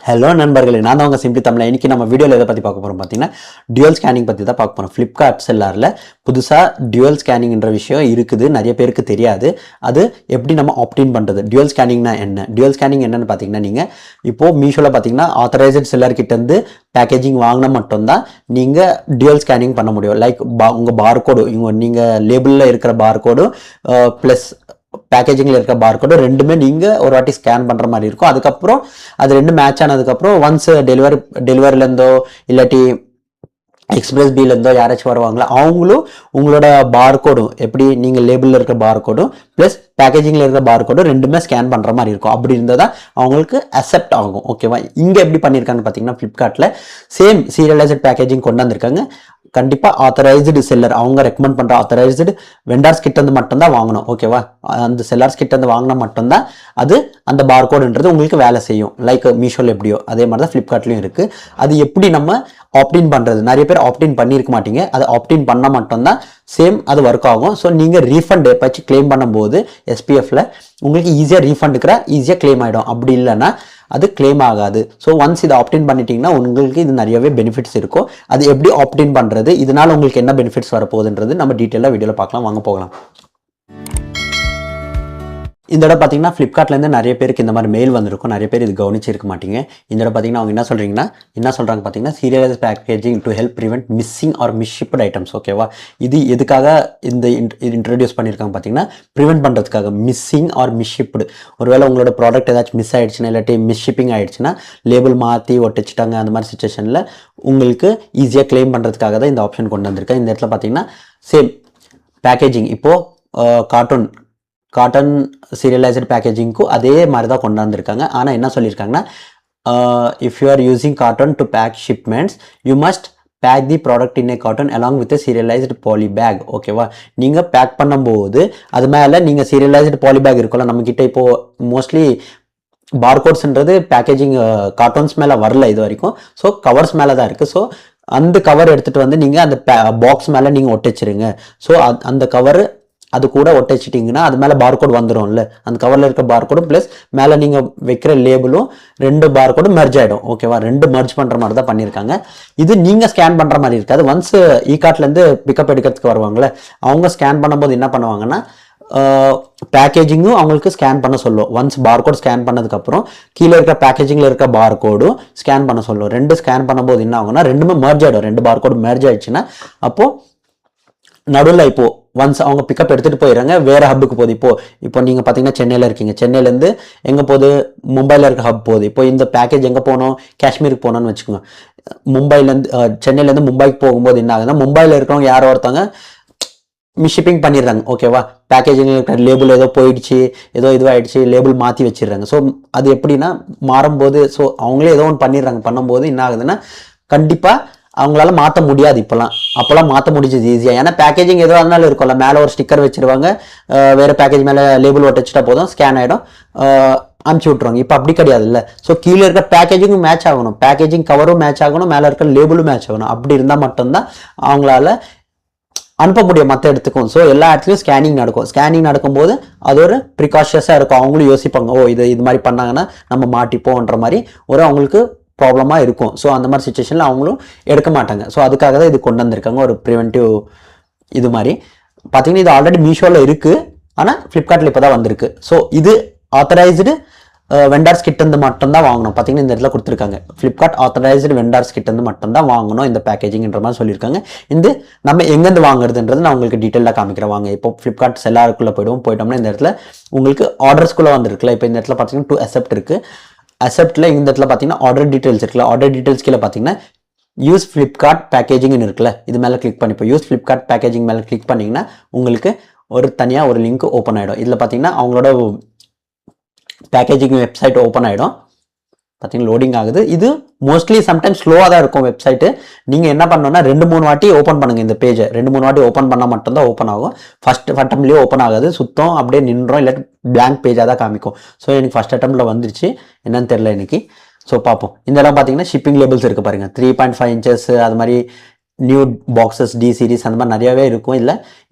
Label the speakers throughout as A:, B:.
A: Hello நண்பர்களே, நான் தான் உங்கள் சிம்பிளி தமிழ். இன்றைக்கி நம்ம வீடியோவில் எதை பற்றி பார்க்க போகிறோம் பார்த்தீங்கன்னா, டியூவல் ஸ்கேனிங் பற்றி தான் பார்க்க போகிறோம். ஃப்ளிப்கார்ட் செல்லாரில் புதுசாக டியூவல் ஸ்கேனிங்ன்ற விஷயம் இருக்குது, நிறைய பேருக்கு தெரியாது. அது எப்படி நம்ம ஆப்டின் பண்ணுறது, டியூவல் ஸ்கேனிங்னா என்ன, டியூவல் ஸ்கேனிங் என்னென்னு பார்த்தீங்கன்னா, நீங்கள் இப்போது மீஷோவில் பார்த்தீங்கன்னா ஆத்தரைஸ்டு செல்லர்கிட்டேருந்து பேக்கேஜிங் வாங்கினா மட்டும்தான் நீங்கள் டியூவல் ஸ்கேனிங் பண்ண முடியும். லைக் உங்கள் பார்கோடு, நீங்கள் லேபிளில் இருக்கிற பார்கோடு ப்ளஸ் பேக்கேஜிங்கில் இருக்க பார்கோடு ரெண்டுமே நீங்கள் ஒரு வாட்டி ஸ்கேன் பண்ணுற மாதிரி இருக்கும். அதுக்கப்புறம் அது ரெண்டும் மேட்ச் ஆனதுக்கப்புறம் ஒன்ஸ் டெலிவரிலேருந்தோ இல்லாட்டி எக்ஸ்பிரஸ் பிலேருந்தோ யாராச்சும் வருவாங்களா, அவங்களும் உங்களோட பார்கோடும் எப்படி நீங்கள் லேபிளில் இருக்கிற பார்கோடும் ப்ளஸ் பேக்கேஜிங்கில் இருக்கிற பார்கோடும் ரெண்டுமே ஸ்கேன் பண்ணுற மாதிரி இருக்கும். அப்படி இருந்தால் தான் அவங்களுக்கு அக்செப்ட் ஆகும். ஓகேவா? இங்கே எப்படி பண்ணியிருக்காங்கன்னு பார்த்தீங்கன்னா, ஃப்ளிப்கார்ட்டில் சேம் சீரியலைஸ்ட் பேக்கேஜிங் கொண்டு வந்திருக்காங்க. கண்டிப்பாக ஆத்தரைஸ்டு செல்லர், அவங்க ரெக்கமெண்ட் பண்ணுற ஆத்தரைஸ்டு வெண்டார்ஸ் கிட்டேருந்து மட்டும்தான் வாங்கணும். ஓகேவா? அந்த செல்லர்ஸ் கிட்டேருந்து வாங்கினா மட்டும்தான் அது அந்த பார்கோடுன்றது உங்களுக்கு வேலை செய்யும். லைக் மீஷோவில் எப்படியோ அதே மாதிரி தான் ஃப்ளிப்கார்ட்லேயும் இருக்குது. அது எப்படி நம்ம ஆப்டின் பண்ணுறது, நிறைய பேர் ஆப்டின் பண்ணியிருக்க மாட்டீங்க. அது ஆப்டின் பண்ணால் மட்டும்தான் சேம் அது ஒர்க் ஆகும். ஸோ நீங்கள் ரீஃபண்ட் எப்போச்சு கிளைம் பண்ணும்போது எஸ்பிஎஃப்ல உங்களுக்கு ஈஸியாக ரீஃபண்டுக்கிற ஈஸியாக கிளைம் ஆகிடும். அப்படி இல்லைன்னா அது கிளைம் ஆகாது. ஸோ ஒன்ஸ் இதை ஆப்டின் பண்ணிட்டீங்கன்னா உங்களுக்கு இது நிறையவே பெனிஃபிட்ஸ் இருக்கும். அது எப்படி ஆப்டின் பண்ணுறது, இதனால் உங்களுக்கு என்ன பெனிஃபிட்ஸ் வரப்போகுதுன்றது நம்ம டீட்டெயிலாக வீடியோவில் பார்க்கலாம். வாங்க போகலாம். இந்த இடம் பார்த்தீங்கன்னா ஃப்ளிப்கார்ட்லேருந்து நிறைய பேருக்கு இந்த மாதிரி மெயில் வந்திருக்கும். நிறைய பேர் இது கவனிச்சிருக்க மாட்டீங்க. இந்த இடம் பார்த்தீங்கன்னா அவங்க என்ன சொல்கிறாங்க பார்த்தீங்கன்னா, serialise packaging to help prevent missing or misshipped items. ஓகேவா? இது எதுக்காக இந்த இன்ட்ரடியூஸ் பண்ணியிருக்காங்க பார்த்தீங்கன்னா, ப்ரிவென்ட் பண்ணுறதுக்காக. மிஸ்ஸிங் ஆர் மிஸ்ஷிப்டு, ஒருவேளை உங்களோட ப்ராடக்ட் ஏதாச்சும் மிஸ் ஆகிடுச்சுன்னா இல்லாட்டி மிஸ்ஷிப்பிங் ஆகிடுச்சுன்னா, லேபிள் மாற்றி ஒட்டிச்சிட்டாங்க, அந்த மாதிரி சுச்சுவேஷனில் உங்களுக்கு ஈஸியாக கிளைம் பண்ணுறதுக்காக தான் இந்த ஆப்ஷன் கொண்டு வந்திருக்கேன். இந்த இடத்துல பார்த்தீங்கன்னா சேம் பேக்கேஜிங் இப்போது காட்டன் சீரியலைஸ்டு பேக்கேஜிங்க்கும் அதே மாதிரி தான் கொண்டு வந்திருக்காங்க. ஆனால் என்ன சொல்லியிருக்காங்கன்னா, if you are using carton to pack shipments you must pack the product in a carton along with serialised poly bag. ஓகேவா? நீங்கள் பேக் பண்ணும்போது அது மேலே நீங்கள் சீரியலைஸ்டு பாலி பேக் இருக்கும்ல, நம்மக்கிட்ட இப்போது மோஸ்ட்லி பார்கோட்ஸ்ன்றது பேக்கேஜிங் காட்டன்ஸ் மேலே வரல இது வரைக்கும். ஸோ கவர்ஸ் மேலே தான் இருக்குது. ஸோ அந்த கவர் எடுத்துகிட்டு வந்து நீங்கள் அந்த பாக்ஸ் மேலே நீங்கள் ஒட்டிச்சிருங்க. ஸோ அந்த கவர் அது கூட ஒட்டிச்சிட்டிங்கன்னா அது மேலே பார்கோட் வந்துடும்ல, அந்த கவரில் இருக்க பார்கோடும் ப்ளஸ் மேலே நீங்கள் வைக்கிற லேபிளும் ரெண்டு பார்கோடும் மெர்ஜ் ஆகிடும். ஓகேவா? ரெண்டு மெர்ஜ் பண்ணுற மாதிரி தான் பண்ணியிருக்காங்க. இது நீங்கள் ஸ்கேன் பண்ணுற மாதிரி இருக்காது. ஒன்ஸ் இகார்ட்லேருந்து பிக்கப் எடுக்கிறதுக்கு வருவாங்களே, அவங்க ஸ்கேன் பண்ணும்போது என்ன பண்ணுவாங்கன்னா, பேக்கேஜிங்கும் அவங்களுக்கு ஸ்கேன் பண்ண சொல்லும். ஒன்ஸ் பார்கோட் ஸ்கேன் பண்ணதுக்கப்புறம் கீழே இருக்கிற பேக்கேஜிங்கில் இருக்க பார்கோடும் ஸ்கேன் பண்ண சொல்லும். ரெண்டு ஸ்கேன் பண்ணும்போது என்ன ஆகும்னா, ரெண்டுமே மெர்ஜ் ஆகிடும். ரெண்டு பார்கோடு மெர்ஜ் ஆகிடுச்சுன்னா அப்போது நடுவில் இப்போது ஒன்ஸ் அவங்க பிக்கப் எடுத்துகிட்டு போயிடுறாங்க, வேறு ஹப்புக்கு போகுது. இப்போ நீங்கள் பார்த்தீங்கன்னா சென்னையில் இருக்கீங்க, சென்னையிலேருந்து எங்கே போகுது, மும்பையில் இருக்க ஹப் போகுது. இப்போ இந்த பேக்கேஜ் எங்கே போகணும், காஷ்மீருக்கு போகணும்னு வச்சுக்கோங்க. சென்னையிலேருந்து மும்பைக்கு போகும்போது என்ன ஆகுதுன்னா, மும்பையில் இருக்கிறவங்க யாரோ ஒருத்தவங்க மிஸ்ஷிப்பிங் பண்ணிடுறாங்க. ஓகேவா? பேக்கேஜிங் இருக்கிற லேபிள் ஏதோ போயிடுச்சு, ஏதோ இதுவாகிடுச்சு, லேபிள் மாற்றி வச்சிடுறாங்க. ஸோ அது எப்படின்னா மாறும்போது, ஸோ அவங்களே ஏதோ ஒன்று பண்ணிடுறாங்க. பண்ணும்போது என்ன ஆகுதுன்னா, கண்டிப்பாக அவங்களால மாற்ற முடியாது. அப்போல்லாம் மாற்ற முடிஞ்சது ஈஸியாக. ஏன்னா பேக்கேஜிங் எதுவாக இருந்தாலும் இருக்கும்ல, மேலே ஒரு ஸ்டிக்கர் வச்சுருவாங்க, வேறு பேக்கேஜ் மேலே லேபிள் ஒட்டிச்சிட்டா போதும், ஸ்கேன் ஆகிடும், அனுப்பிச்சி விட்ருவாங்க. இப்போ அப்படி கிடையாது இல்லை. ஸோ கீழே இருக்க பேக்கேஜிங்கும் மேட்ச் ஆகணும், பேக்கேஜிங் கவரும் மேட்ச் ஆகணும், மேலே இருக்க லேபிளும் மேட்ச் ஆகணும். அப்படி இருந்தால் மட்டும்தான் அவங்களால அனுப்ப முடியும் மற்ற இடத்துக்கும். ஸோ எல்லா இடத்துலையும் ஸ்கேனிங் நடக்கும். ஸ்கேனிங் நடக்கும்போது அது ஒரு ப்ரிகாஷியஸாக இருக்கும். அவங்களும் யோசிப்பாங்க, இது மாதிரி பண்ணாங்கன்னா நம்ம மாட்டிப்போன்ற மாதிரி அவங்களுக்கு ப்ராப்ளமாக இருக்கும். ஸோ அந்த மாதிரி சுச்சுவேஷனில் அவங்களும் எடுக்க மாட்டாங்க. ஸோ அதுக்காக தான் இது கொண்டு வந்திருக்காங்க, ஒரு ப்ரிவென்டிவ் இது மாதிரி. பார்த்தீங்கன்னா இது ஆல்ரெடி மீஷோவில் இருக்குது, ஆனால் ஃப்ளிப்கார்ட்டில் இப்போ தான் வந்திருக்கு. ஸோ இது ஆத்தரைஸ்டு வெண்டார்ஸ் கிட்டேருந்து மட்டும்தான் வாங்கணும். பார்த்தீங்கன்னா இந்த இடத்துல கொடுத்துருக்காங்க, ஃப்ளிப்கார்ட் ஆத்தரைஸ்டு வெண்டார்ஸ் கிட்டேருந்து மட்டும்தான் வாங்கணும் இந்த பேக்கேஜிங்ன்ற மாதிரி சொல்லியிருக்காங்க. இந்த நம்ம எங்கேருந்து வாங்குறதுன்றது நான் உங்களுக்கு டீட்டெயிலாக காமிக்கிறேன். வாங்க இப்போ ஃப்ளிப்கார்ட் செல்லாருக்குள்ளே போயிட்டோம்னா இந்த இடத்துல உங்களுக்கு ஆர்டர்ஸ்குள்ளே வந்துருக்குல்ல. இப்போ இந்த இடத்துல பார்த்தீங்கன்னா டு அக்செப்ட் இருக்குது. அக்செப்டில் இந்த இடத்துல பார்த்தீங்கன்னா ஆர்டர் டீட்டெயில்ஸ் இருக்குல்ல, ஆர்டர் டீட்டெயில்ஸ் கீழே பார்த்தீங்கன்னா யூஸ் ஃப்ளிப்கார்ட் பேக்கேஜிங்னு இருக்குல்ல, இது மேலே கிளிக் பண்ணி இப்போ யூஸ் ஃப்ளிப்கார்ட் பேக்கேஜிங் மேலே கிளிக் பண்ணிங்கன்னா உங்களுக்கு தனியாக ஒரு லிங்க் ஓப்பன் ஆகிடும். இதில் பார்த்தீங்கன்னா அவங்களோட பேக்கேஜிங் வெப்சைட் ஓப்பன் ஆகிடும். பார்த்தீங்கன்னா லோடிங் ஆகுது. இது மோஸ்ட்லி சம்டைம்ஸ் ஸ்லோவாக தான் இருக்கும் வெப்சைட்டு. நீங்கள் என்ன பண்ணணும்னா 2-3 வாட்டி ஓப்பன் பண்ணுங்கள். இந்த பேஜை 2-3 வாட்டி ஓப்பன் பண்ணால் மட்டும்தான் ஓப்பன் ஆகும். ஃபஸ்ட் அட்டம்ப்ட்லேயே ஓப்பன் ஆகாது, சுத்தம் அப்படியே நின்றோம், இல்லாட்டி பிளாங்க் பேஜாக தான் காமிக்கும். ஸோ எனக்கு ஃபஸ்ட் அட்டம்ப்டில் வந்துருச்சு, என்னன்னு தெரில எனக்கு. ஸோ பார்ப்போம். இந்த இடம் பார்த்தீங்கன்னா ஷிப்பிங் லேபிள்ஸ் இருக்குது பாருங்கள், 3.5 inches அது மாதிரி நியூ பாக்ஸஸ், டி சீரிஸ் அந்த மாதிரி நிறையாவே இருக்கும். இல்லை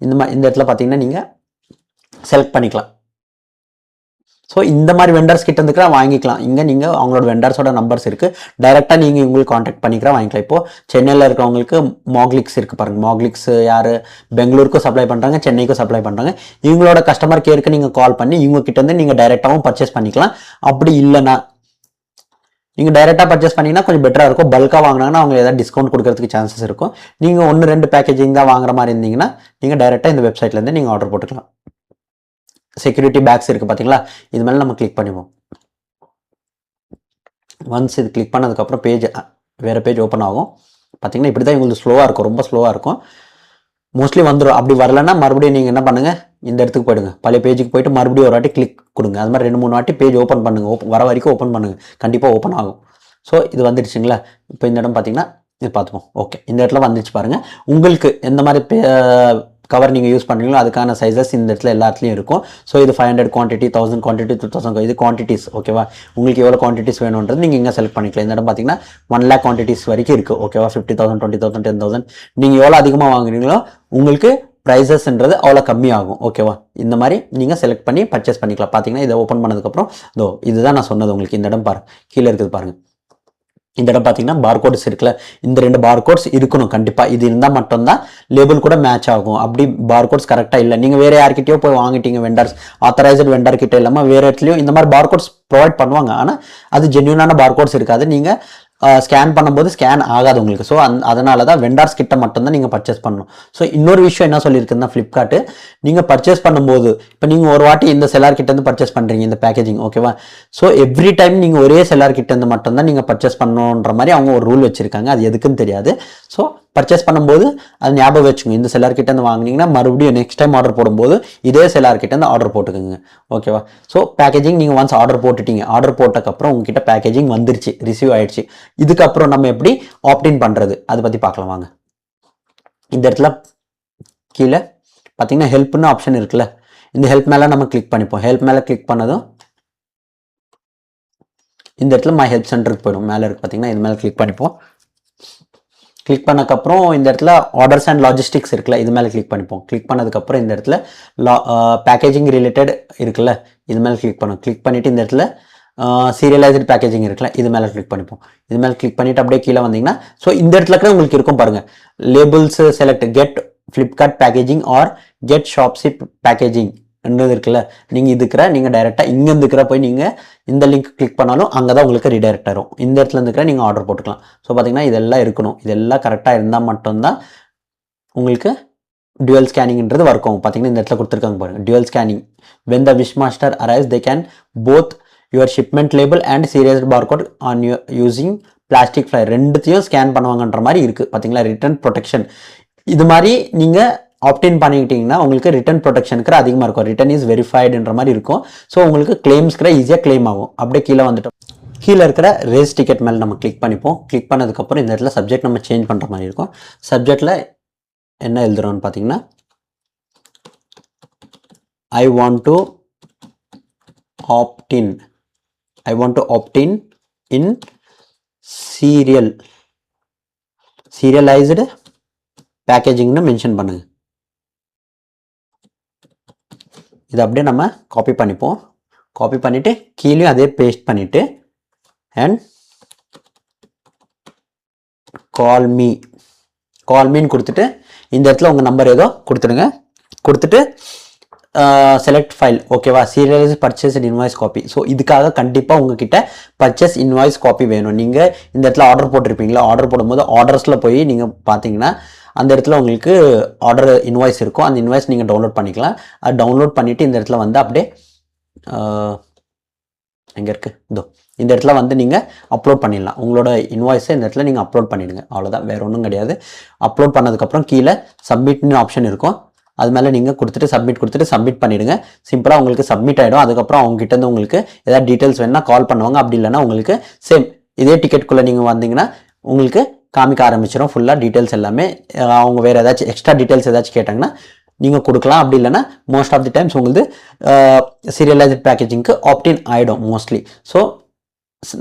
A: இந்த இடத்துல பார்த்தீங்கன்னா நீங்கள் செலக்ட் பண்ணிக்கலாம். ஸோ இந்த மாதிரி வெண்டர்ஸ் கிட்ட இருந்துக்கிற வாங்கிக்கலாம். இங்கே நீங்கள் அவங்களோட வெண்டர்ஸோட நம்பர்ஸ் இருக்குது, டைரெக்டாக நீங்கள் இவங்களுக்கு காண்டாக்ட் பண்ணிக்கிற வாங்கிக்கலாம். இப்போது சென்னையில் இருக்கிறவங்களுக்கு மாக்லிக்ஸ் இருக்குது பாருங்கள். மாக்லிக்ஸ் யார் பெங்களூருக்கும் சப்ளை பண்ணுறாங்க, சென்னைக்கும் சப்ளை பண்ணுறாங்க. இவங்களோட கஸ்டமர் கேருக்கு நீங்கள் கால் பண்ணி இவங்க கிட்டேருந்து நீங்கள் டைரெக்டாகவும் பர்ச்சேஸ் பண்ணிக்கலாம். அப்படி இல்லைன்னா நீங்கள் டைரெக்டாக பர்ச்சேஸ் பண்ணிங்கன்னா கொஞ்சம் பெட்டராக இருக்கும். பல்காக வாங்கினாங்கன்னா அவங்க ஏதாவது டிஸ்கவுண்ட் கொடுக்கறதுக்கு சான்சஸ் இருக்கும். நீங்கள் 1-2 பேக்கேஜிங் தான் வாங்குற மாதிரி இருந்தீங்கன்னா நீங்கள் டைரெக்டாக இந்த வெப்சைட்லேருந்து நீங்கள் ஆர்டர் போட்டுக்கலாம். செக்யூரிட்டி பேக்ஸ் இருக்குது பார்த்தீங்களா, இது மேலே நம்ம கிளிக் பண்ணிப்போம். ஒன்ஸ் இது கிளிக் பண்ணதுக்கப்புறம் வேறு பேஜ் ஓப்பன் ஆகும். பார்த்தீங்கன்னா இப்படி தான் உங்களுக்கு ஸ்லோவாக இருக்கும், ரொம்ப ஸ்லோவாக இருக்கும். மோஸ்ட்லி வந்துடும். அப்படி வரலன்னா மறுபடியும் நீங்கள் என்ன பண்ணுங்கள், இந்த இடத்துக்கு போயிடுங்க, பழைய பேஜுக்கு போயிட்டு மறுபடியும் ஒரு வாட்டி கிளிக் கொடுங்க. அது மாதிரி 2-3 வாட்டி பேஜ் ஓப்பன் பண்ணுங்கள். வர வரைக்கும் ஓப்பன் பண்ணுங்கள், கண்டிப்பாக ஓப்பன் ஆகும். ஸோ இது வந்துடுச்சுங்களா. இப்போ இந்த இடம் பார்த்தீங்கன்னா இது பார்த்துப்போம். ஓகே, இந்த இடத்துல வந்துடுச்சு பாருங்கள். உங்களுக்கு எந்த மாதிரி கவர் நீங்கள் யூஸ் பண்ணுறீங்களோ அதுக்கான சைஸஸ் இந்த இடத்துல எல்லாத்துலேயும் இருக்கும். ஸோ இது 500 குவான்டிட்டி, 1000 குவான்டிட்டி, 2000, இது குவான்டிட்டிஸ். ஓகேவா, உங்களுக்கு எவ்வளோ குவான்டிட்டிஸ் வேணுன்றது நீங்கள் இங்கே செலக்ட் பண்ணிக்கலாம். இந்த இடம் பார்த்தீங்கன்னா 1 lakh குவான்டிட்டிஸ் வரைக்கும் இருக்குது. ஓகேவா, 50,000, 20,000, 10,000 நீங்கள் எவ்வளோ அதிகமாக வாங்குறீங்களோ உங்களுக்கு ப்ரைஸஸ்ன்றது அவ்வளோ கம்மியாகும். ஓகேவா, இந்த மாதிரி நீங்கள் செலக்ட் பண்ணி பர்ச்சேஸ் பண்ணிக்கலாம். பார்த்தீங்கன்னா இதை ஓப்பன் பண்ணதுக்கப்புறம் இதுதான் நான் சொன்னது உங்களுக்கு. இந்த இடம் பாருங்கள், கீழே இருக்குது பாருங்கள். இந்த இடம் பார்த்தீங்கன்னா பார்கோட்ஸ் இருக்குல்ல, இந்த 2 பார்கோட்ஸ் இருக்கணும் கண்டிப்பாக. இது இருந்தால் மட்டும்தான் லேபிள் கூட மேட்ச் ஆகும். அப்படி பார்கோட்ஸ் கரெக்டாக இல்லை, நீங்கள் வேறு யார்கிட்டயோ போய் வாங்கிட்டீங்க, வெண்டர்ஸ் ஆத்தரைஸ்டு வெண்டர் கிட்ட இல்லாமல் வேறு இடத்துலையும் இந்த மாதிரி பார்கோட்ஸ் ப்ரொவைட் பண்ணுவாங்க. ஆனால் அது ஜென்யூனான பார்கோட்ஸ் இருக்காது. நீங்கள் ஸ்கேன் பண்ணும்போது ஸ்கேன் ஆகாது உங்களுக்கு. ஸோ அதனால தான் வெண்டார்ஸ் கிட்ட மட்டும்தான் நீங்கள் பர்ச்சேஸ் பண்ணணும். ஸோ இன்னொரு விஷயம் என்ன சொல்லியிருக்குன்னா ஃப்ளிப்கார்ட்டு, நீங்கள் பர்ச்சேஸ் பண்ணும்போது இப்போ நீங்கள் ஒரு வாட்டி இந்த செல்லார் கிட்டேருந்து பர்ச்சேஸ் பண்ணுறீங்க இந்த பேக்கேஜிங். ஓகேவா, ஸோ எவ்ரி டைம் நீங்கள் ஒரே செல்லார் கிட்டேருந்து மட்டும்தான் நீங்கள் பர்ச்சேஸ் பண்ணணுன்ற மாதிரி அவங்க ஒரு ரூல் வச்சுருக்காங்க. அது எதுக்குன்னு தெரியாது. ஸோ பர்ச்சேஸ் பண்ணும்போது அது ஞாபகம் வச்சுக்கோங்க. இந்த செல்லார் கிட்டேருந்து வாங்கினீங்கன்னா மறுபடியும் நெக்ஸ்ட் டைம் ஆர்டர் போடும்போது இதே செல்லார் கிட்டேருந்து ஆர்டர் போட்டுக்கோங்க. ஓகேவா, ஸோ பேக்கேஜிங் நீங்கள் ஒன்ஸ் ஆர்டர் போட்டுட்டீங்க, ஆர்டர் போட்டக்கப்புறம் உங்ககிட்ட பேக்கேஜிங் வந்துருச்சு, ரிசீவ் ஆயிடுச்சு. இதுக்கப்புறம் நம்ம எப்படி ஆப்டின் பண்ணுறது அதை பற்றி பார்க்கலாம் வாங்க. இந்த இடத்துல கீழே பார்த்தீங்கன்னா ஹெல்ப்னு ஆப்ஷன் இருக்குல்ல, இந்த ஹெல்ப் மேலே நம்ம கிளிக் பண்ணிப்போம். ஹெல்ப் மேலே கிளிக் பண்ணதும் இந்த இடத்துல மை ஹெல்ப் சென்டருக்கு போயிடும். மேலே இருக்குது பார்த்தீங்கன்னா, இது மேலே கிளிக் பண்ணிப்போம். கிளிக் பண்ணக்கப்புறம் இந்த இடத்துல ஆர்டர்ஸ் அண்ட் லாஜிஸ்டிக்ஸ் இருக்குல்ல, இது மேலே கிளிக் பண்ணிப்போம். கிளிக் பண்ணதுக்கப்புறம் இந்த இடத்துல பேக்கேஜிங் ரிலேட்டட் இருக்குல்ல, இது மேலே கிளிக் பண்ணும். கிளிக் பண்ணிவிட்டு இந்த இடத்துல சீரியலைஸ்டு பேக்கேஜிங் இருக்குல்ல, இது மேலே கிளிக் பண்ணிப்போம். இது மேலே கிளிக் பண்ணிவிட்டு அப்படியே கீழே வந்தீங்கன்னா ஸோ இந்த இடத்துல கூட உங்களுக்கு இருக்கும் பாருங்கள், labels select get Flipkart packaging or get Shopsy packaging என்னது இருக்குல்ல, நீங்கள் நீங்கள் டைரெக்டாக இங்கே இருந்துக்கிற போய் நீங்கள் இந்த லிங்க் கிளிக் பண்ணாலும் அங்கே தான் உங்களுக்கு ரீடைரக்ட் ஆகும். இந்த இடத்துல இருந்துக்கிற நீங்கள் ஆர்டர் போட்டுக்கலாம். ஸோ பார்த்தீங்கன்னா இதெல்லாம் இருக்கணும், இதெல்லாம் கரெக்டாக இருந்தால் மட்டும்தான் உங்களுக்கு டுவல் ஸ்கேனிங்ன்றது ஒர்க் ஆகும். பார்த்தீங்கன்னா இந்த இடத்துல கொடுத்துருக்காங்க பாருங்கள், dual scanning when the wish master arrives they can both your shipment label and serial barcode on your using plastic flyer ரெண்டுத்தையும் ஸ்கேன் பண்ணுவாங்கன்ற மாதிரி இருக்குது. பார்த்தீங்களா, ரிட்டர்ன் ப்ரொடெக்ஷன் இது மாதிரி நீங்கள் ஆப்டின் பண்ணிக்கிட்டிங்கன்னா உங்களுக்கு ரிட்டர்ன் ப்ரொடெக்ஷனுக்கு அதிகமாக இருக்கும். ரிட்டர்ன் இஸ் வெரிஃபைடுன்ற மாதிரி இருக்கும். ஸோ உங்களுக்கு கிளைம்ஸ்க்கு ஈஸியாக கிளைம் ஆகும். அப்படியே கீழே வந்துட்டோம், கீழே இருக்கிற ரேஸ் டிக்கெட் மேலே நம்ம கிளிக் பண்ணிப்போம். கிளிக் பண்ணதுக்கப்புறம் இந்த இடத்துல சப்ஜெக்ட் நம்ம சேஞ்ச் பண்ணுற மாதிரி இருக்கும். சப்ஜெக்டில் என்ன எழுதுறோம்னு பார்த்தீங்கன்னா, I want to opt in in serialized பேக்கேஜிங்னு மென்ஷன் பண்ணுங்க. இதை அப்படியே நம்ம காப்பி பண்ணிப்போம். காப்பி பண்ணிவிட்டு கீழே அதே பேஸ்ட் பண்ணிவிட்டு அண்ட் கால் மீன்னு கொடுத்துட்டு இந்த இடத்துல உங்கள் நம்பர் ஏதோ கொடுத்துடுங்க. கொடுத்துட்டு செலக்ட் ஃபைல். ஓகேவா, serialise purchase invoice copy. So இதுக்காக கண்டிப்பாக உங்ககிட்ட பர்ச்சேஸ் இன்வாய்ஸ் காப்பி வேணும். நீங்கள் இந்த இடத்துல ஆர்டர் போட்டிருப்பீங்களா, ஆர்டர் போடும்போது ஆர்டர்ஸில் போய் நீங்கள் பார்த்தீங்கன்னா அந்த இடத்துல உங்களுக்கு ஆர்டர் இன்வாய்ஸ் இருக்கும். அந்த இன்வாய்ஸ் நீங்கள் டவுன்லோட் பண்ணிக்கலாம். அது டவுன்லோட் பண்ணிவிட்டு இந்த இடத்துல வந்து அப்படியே எங்கே இருக்குது இந்த இடத்துல வந்து நீங்கள் அப்லோட் பண்ணிடலாம். உங்களோட இன்வாய்ஸை இந்த இடத்துல நீங்கள் அப்லோட் பண்ணிவிடுங்க. அவ்வளோதான், வேறு ஒன்றும் கிடையாது. அப்லோட் பண்ணதுக்கப்புறம் கீழே சப்மிட்னு ஆப்ஷன் இருக்கும். அது மேலே நீங்கள் கொடுத்துட்டு சப்மிட் பண்ணிவிடுங்க. சிம்பிளாக உங்களுக்கு சப்மிட் ஆகிடும். அதுக்கப்புறம் அவங்ககிட்ட உங்களுக்கு ஏதாவது டீட்டெயில்ஸ் வேணுன்னா கால் பண்ணுவாங்க. அப்படி இல்லைன்னா உங்களுக்கு சேம் இதே டிக்கெட்டுக்குள்ளே நீங்கள் வந்தீங்கன்னா உங்களுக்கு காமிக்க ஆரம்பிச்சிடும் ஃபுல்லாக டீட்டெயில்ஸ் எல்லாமே. அவங்க வேறு ஏதாச்சும் எக்ஸ்ட்ரா டீட்டெயில்ஸ் ஏதாச்சும் கேட்டாங்கன்னா நீங்கள் கொடுக்கலாம். அப்படி இல்லைன்னா மோஸ்ட் ஆஃப் தி டைம்ஸ் உங்களுக்கு சீரியலைஸ்ட் பேக்கேஜிங்க்கு ஆப்டின் ஆகிடும் மோஸ்ட்லி. ஸோ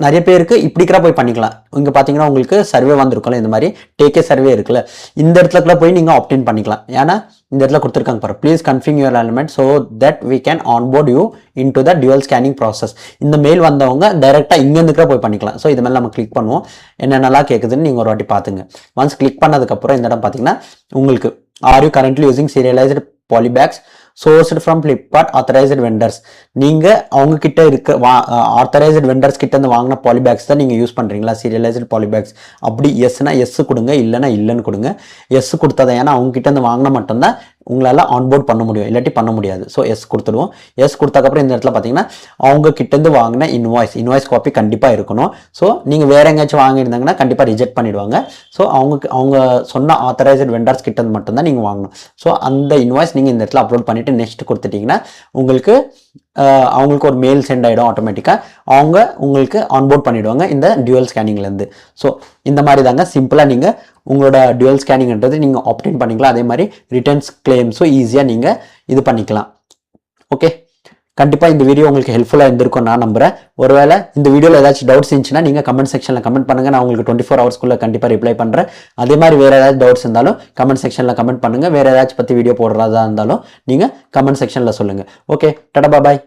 A: நிறைய பேருக்கு இப்படிக்கிறா போய் பண்ணிக்கலாம். இங்கே பார்த்தீங்கன்னா உங்களுக்கு சர்வே வந்திருக்கும்ல, இந்த மாதிரி டேக்கே சர்வே இருக்குல்ல, இந்த இடத்துல போய் நீங்கள் ஆப்டின் பண்ணிக்கலாம். ஏன்னா இந்த இடத்துல கொடுத்துருக்காங்க பாரு, please configure your element so that we can onboard you into the dual scanning process. இந்த மெயில் வந்தவங்க டைரெக்டாக இங்கேருந்துக்கிற போய் பண்ணிக்கலாம். ஸோ இது மேலே நம்ம கிளிக் பண்ணுவோம். என்னென்னலாம் கேட்குதுன்னு நீங்கள் ஒரு வாட்டி பார்த்துங்க. ஒன்ஸ் கிளிக் பண்ணதுக்கப்புறம் இந்த இடம் பார்த்தீங்கன்னா உங்களுக்கு are you currently using serialised polybags sourced from Flipkart authorized vendors. நீங்க அவங்க கிட்ட இருக்க ஆத்தரைஸ்டு வெண்டர்ஸ் கிட்ட இருந்து வாங்கின பாலிபேக்ஸ் தான் நீங்க யூஸ் பண்றீங்களா, சீரியலைஸ்டு பாலிபேக்ஸ்? அப்படி எஸ்னா எஸ் கொடுங்க, இல்லைன்னா இல்லைன்னு கொடுங்க. எஸ் கொடுத்ததை, ஏன்னா அவங்க கிட்ட இருந்து வாங்கினா மட்டும்தான் உங்களால் ஆன்போர்ட் பண்ண முடியும், இல்லாட்டி பண்ண முடியாது. ஸோ எஸ் கொடுத்துடுவோம். எஸ் கொடுத்தக்கப்புறம் இந்த இடத்துல பார்த்தீங்கன்னா அவங்க கிட்டேருந்து வாங்கின இன்வாய்ஸ் காப்பி கண்டிப்பாக இருக்கணும். ஸோ நீங்கள் வேற எங்கேயாச்சும் வாங்கியிருந்தாங்கன்னா கண்டிப்பாக ரிஜெக்ட் பண்ணிடுவாங்க. ஸோ அவங்க சொன்ன ஆத்தரைஸ்டு வெண்டர்ஸ் கிட்டேருந்து மட்டும்தான் நீங்கள் வாங்கணும். ஸோ அந்த இன்வாய்ஸ் நீங்கள் இந்த இடத்துல அப்லோட் பண்ணிவிட்டு நெக்ஸ்ட் கொடுத்துட்டிங்கன்னா உங்களுக்கு அவங்களுக்கு ஒரு மெயில் சென்ட் ஆகிடும் ஆட்டோமேட்டிக்காக. அவங்க உங்களுக்கு ஆன்போர்ட் பண்ணிவிடுவாங்க இந்த டியூவல் ஸ்கேனிங்லேருந்து. ஸோ இந்த மாதிரி தாங்க சிம்பிளாக நீங்கள் உங்களோட டியூவல் ஸ்கேனிங்ன்றது நீங்கள் ஆப்டின் பண்ணிக்கலாம். அதே மாதிரி ரிட்டர்ன்ஸ் கிளைம்ஸும் ஈஸியாக நீங்கள் இது பண்ணிக்கலாம். ஓகே, கண்டிப்பாக இந்த வீடியோ உங்களுக்கு ஹெல்ப்ஃபுல்லாக இருந்திருக்கும் நான் நம்புகிறேன். ஒருவேளை இந்த வீடியோவில் ஏதாச்சும் டவுட்ஸ் இருந்துச்சுன்னா நீங்கள் கமெண்ட் செக்ஷனில் கமெண்ட் பண்ணுங்கள். நான் உங்களுக்கு 24 ஹவர்ஸ்க்குள்ளே கண்டிப்பாக ரிப்ளை பண்ணுறேன். அதே மாதிரி வேறு ஏதாச்சும் டவுட்ஸ் இருந்தாலும் கமெண்ட் செக்ஷனில் கமெண்ட் பண்ணுங்கள். வேறு ஏதாச்சும் பற்றி வீடியோ போடுறதா இருந்தாலும் நீங்கள் கமெண்ட் செக்ஷனில் சொல்லுங்கள். ஓகே, டாடா பாய்.